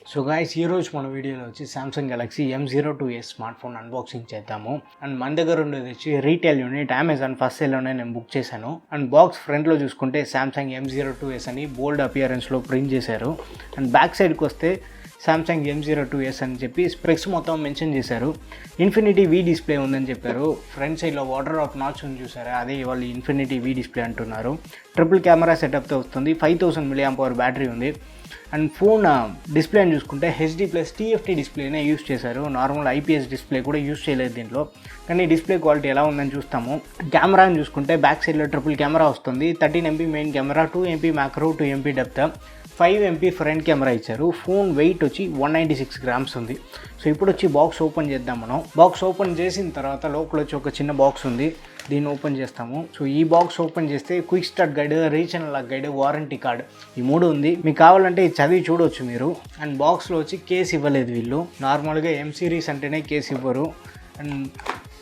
So guys ఈ రోజు మన వీడియోలో వచ్చి Samsung Galaxy M02s smart phone unboxing చేద్దాము. అండ్ మన దగ్గర ఉండేది వచ్చి రీటైల్ యూనిట్ అమెజాన్ ఫస్ట్ సేల్లోనే నేను బుక్ చేశాను. అండ్ బాక్స్ ఫ్రంట్లో చూసుకుంటే సామ్సంగ్ M02s అని బోల్డ్ అపియరెన్స్లో ప్రింట్ చేశారు. అండ్ బ్యాక్ సైడ్కి వస్తే సామ్సంగ్ M02s అని చెప్పి స్పెక్స్ మొత్తం మెన్షన్ చేశారు. ఇన్ఫినిటీ వి డిస్ప్లే ఉందని చెప్పారు. ఫ్రంట్ సైడ్లో వాటర్ ఆఫ్ నాచ్ ఉంది చూసారా, అదే వాళ్ళు ఇన్ఫినిటీ వి డిస్ప్లే అంటున్నారు. ట్రిపుల్ కెమెరా సెటప్తో వస్తుంది. 5000 mAh బ్యాటరీ ఉంది. అండ్ ఫోన్ డిస్ప్లే అని చూసుకుంటే HD+ TFT డిస్ప్లేనే యూస్ చేశారు. నార్మల్ IPS డిస్ప్లే కూడా యూస్ చేయలేదు దీంట్లో. కానీ డిస్ప్లే క్వాలిటీ ఎలా ఉందని చూస్తాము. కెమెరా అని చూసుకుంటే బ్యాక్ సైడ్లో ట్రిపుల్ కెమెరా వస్తుంది. 13MP main camera, 2MP macro, 2MP depth, 5MP front camera ఇచ్చారు. ఫోన్ వెయిట్ వచ్చి 196 grams ఉంది. సో ఇప్పుడు వచ్చి బాక్స్ ఓపెన్ చేద్దాం. మనం బాక్స్ ఓపెన్ చేసిన తర్వాత లోపల వచ్చి ఒక చిన్న బాక్స్ ఉంది, దీన్ని ఓపెన్ చేస్తాము. సో ఈ బాక్స్ ఓపెన్ చేస్తే quick start guide, regional lock guide, warranty card ఈ 3 ఉంది. మీకు కావాలంటే ఇది చదివి చూడవచ్చు మీరు. అండ్ బాక్స్లో వచ్చి కేస్ ఇవ్వలేదు వీళ్ళు. నార్మల్గా M సిరీస్ అంటేనే కేస్ ఇవ్వరు. అండ్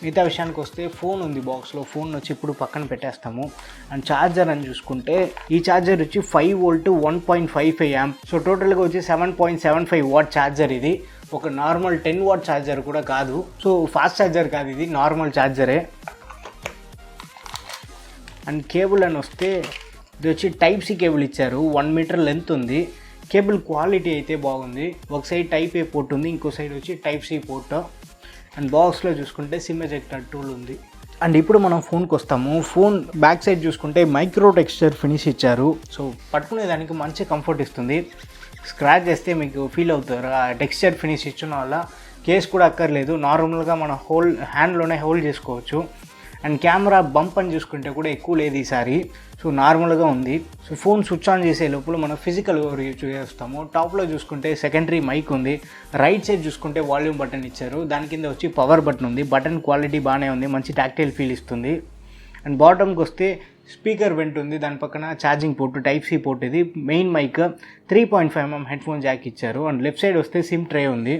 మిగతా విషయానికి వస్తే ఫోన్ ఉంది బాక్స్లో. ఫోన్ వచ్చి ఇప్పుడు పక్కన పెట్టేస్తాము. అండ్ ఛార్జర్ అని చూసుకుంటే ఈ ఛార్జర్ వచ్చి 5V 1.55 amp. సో టోటల్గా వచ్చి 7.75 watt ఛార్జర్. ఇది ఒక నార్మల్ 10 watt ఛార్జర్ కూడా కాదు. సో ఫాస్ట్ ఛార్జర్ కాదు, ఇది నార్మల్ ఛార్జరే. అండ్ కేబుల్ అని వస్తే ఇది వచ్చి Type-C కేబుల్ ఇచ్చారు. 1 meter లెంత్ ఉంది. కేబుల్ క్వాలిటీ అయితే బాగుంది. ఒక సైడ్ Type-A పోర్ట్ ఉంది, ఇంకో సైడ్ వచ్చి Type-C పోర్ట్. అండ్ బాక్స్లో చూసుకుంటే సిమ్ ఎజెక్టర్ టూల్ ఉంది. అండ్ ఇప్పుడు మనం ఫోన్కి వస్తాము. ఫోన్ బ్యాక్ సైడ్ చూసుకుంటే మైక్రో టెక్స్చర్ ఫినిష్ ఇచ్చారు. సో పట్టుకునే దానికి మంచి కంఫర్ట్ ఇస్తుంది. స్క్రాచ్ చేస్తే మీకు ఫీల్ అవుతారు. ఆ టెక్స్చర్ ఫినిష్ ఇచ్చిన వల్ల కేస్ కూడా అక్కర్లేదు. నార్మల్గా మన హ్యాండ్లోనే హోల్డ్ చేసుకోవచ్చు. అండ్ కెమెరా బంప్ అని చూసుకుంటే కూడా ఎక్కువ లేదు ఈసారి. సో నార్మల్గా ఉంది. సో ఫోన్ స్విచ్ ఆన్ చేసే లోపల మనం ఫిజికల్ రివ్యూ చేస్తాము. టాప్లో చూసుకుంటే సెకండరీ మైక్ ఉంది. రైట్ సైడ్ చూసుకుంటే వాల్యూమ్ బటన్ ఇచ్చారు. దాని కింద వచ్చి పవర్ బటన్ ఉంది. బటన్ క్వాలిటీ బాగానే ఉంది, మంచి టాక్టైల్ ఫీల్ ఇస్తుంది. అండ్ బాటమ్కి వస్తే స్పీకర్ వెంట్ ఉంది. దాని పక్కన ఛార్జింగ్ పోర్ట్, Type-C పోర్ట్. ఇది main mic, 3.5mm headphone jack ఇచ్చారు. అండ్ లెఫ్ట్ సైడ్ వస్తే సిమ్ ట్రే ఉంది.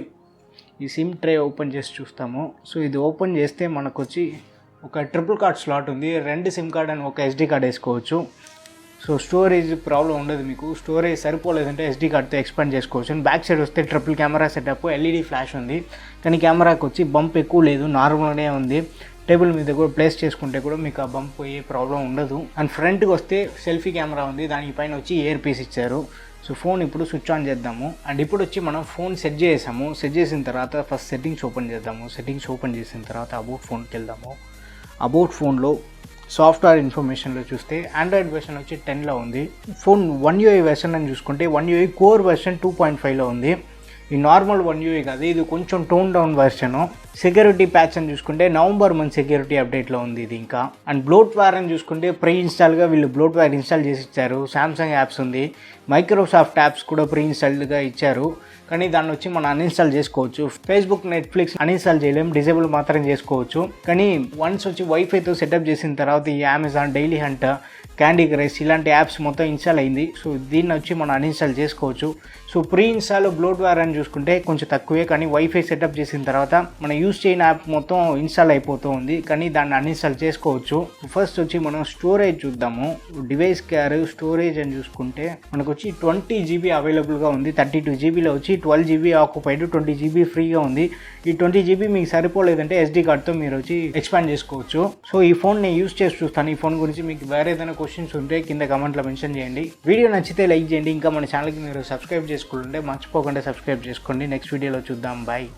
ఈ సిమ్ ట్రే ఓపెన్ చేసి చూస్తాము. సో ఇది ఓపెన్ చేస్తే మనకు వచ్చి ఒక ట్రిపుల్ కార్డ్ స్లాట్ ఉంది. 2 సిమ్ కార్డ్ అని ఒక SD కార్డ్ వేసుకోవచ్చు. సో స్టోరేజ్ ప్రాబ్లం ఉండదు మీకు. స్టోరేజ్ సరిపోలేదంటే SD కార్డ్తో ఎక్స్పాండ్ చేసుకోవచ్చు. అండ్ బ్యాక్ సైడ్ వస్తే triple camera setup, LED flash ఉంది. కానీ కెమెరాకి వచ్చి బంప్ ఎక్కువ లేదు, నార్మల్గానే ఉంది. టేబుల్ మీద కూడా ప్లేస్ చేసుకుంటే కూడా మీకు ఆ బంప్ ఏ ప్రాబ్లం ఉండదు. అండ్ ఫ్రంట్కి వస్తే సెల్ఫీ కెమెరా ఉంది. దానిపైన వచ్చి ఇయర్ పీస్ ఇచ్చారు. సో ఫోన్ ఇప్పుడు స్విచ్ ఆన్ చేద్దాము. అండ్ ఇప్పుడు వచ్చి మనం ఫోన్ సెట్ చేసాము. సెట్ చేసిన తర్వాత ఫస్ట్ సెట్టింగ్స్ ఓపెన్ చేద్దాము. సెట్టింగ్స్ ఓపెన్ చేసిన తర్వాత అబౌట్ ఫోన్కి వెళ్దాము. అబౌట్ ఫోన్లో సాఫ్ట్వేర్ ఇన్ఫర్మేషన్లో చూస్తే ఆండ్రాయిడ్ వెర్షన్ వచ్చి 10లో ఉంది. ఫోన్ 1UI వెర్షన్ అని చూసుకుంటే 1UI కోర్ వెర్షన్ 2.5లో ఉంది. ఈ నార్మల్ 1UI కాదు, ఇది కొంచెం tone down version. Security patch అని చూసుకుంటే నవంబర్ మంత్ సెక్యూరిటీ అప్డేట్లో ఉంది ఇది ఇంకా. అండ్ బ్లోట్వేర్ అని చూసుకుంటే ప్రీ ఇన్స్టాల్గా వీళ్ళు బ్లోట్వేర్ ఇన్స్టాల్ చేసి ఇచ్చారు. సామ్సంగ్ యాప్స్ ఉంది, మైక్రోసాఫ్ట్ యాప్స్ కూడా ప్రీ ఇన్స్టాల్డ్గా ఇచ్చారు. కానీ దాన్ని వచ్చి మనం అన్ఇన్స్టాల్ చేసుకోవచ్చు. ఫేస్బుక్, నెట్ఫ్లిక్స్ అన్ఇన్స్టాల్ చేయలేం, డిజేబుల్ మాత్రం చేసుకోవచ్చు. కానీ వన్స్ వచ్చి వైఫైతో సెటప్ చేసిన తర్వాత ఈ Amazon daily hunt, candy crush ఇలాంటి యాప్స్ మొత్తం ఇన్స్టాల్ అయింది. సో దీన్ని వచ్చి మనం అన్ఇన్స్టాల్ చేసుకోవచ్చు. సో ప్రీ ఇన్స్టాల్ బ్లోట్వేర్ అని చూసుకుంటే కొంచెం తక్కువే, కానీ వైఫై సెటప్ చేసిన తర్వాత మనం యూస్ చేయని యాప్ మొత్తం ఇన్స్టాల్ అయిపోతూ ఉంది. కానీ దాన్ని అన్ఇన్స్టాల్ చేసుకోవచ్చు. ఫస్ట్ వచ్చి మనం స్టోరేజ్ చూద్దాము. డివైస్ కేర్ స్టోరేజ్ అని చూసుకుంటే మనకు వచ్చి 20GB అవైలబుల్గా ఉంది. 32GBలో వచ్చి 12GB ఆక్యుపైడ్, 20GB ఫ్రీగా ఉంది. ఈ 20GB మీకు సరిపోలేదంటే SD కార్డ్తో మీరు వచ్చి ఎక్స్పాండ్ చేసుకోవచ్చు. సో ఈ ఫోన్ నేను యూస్ చేసి చూస్తాను. ఈ ఫోన్ గురించి మీకు వేరే ఏదైనా క్వశ్చన్స్ ఉంటే కింద కమెంట్లో మెన్షన్ చేయండి. వీడియో నచ్చితే లైక్ చేయండి. ఇంకా మన ఛానల్కి మీరు సబ్స్క్రైబ్ చేసుకుంటే మర్చిపోకుండా సబ్స్క్రైబ్ చేసుకోండి. నెక్స్ట్ వీడియోలో చూద్దాం. బాయ్.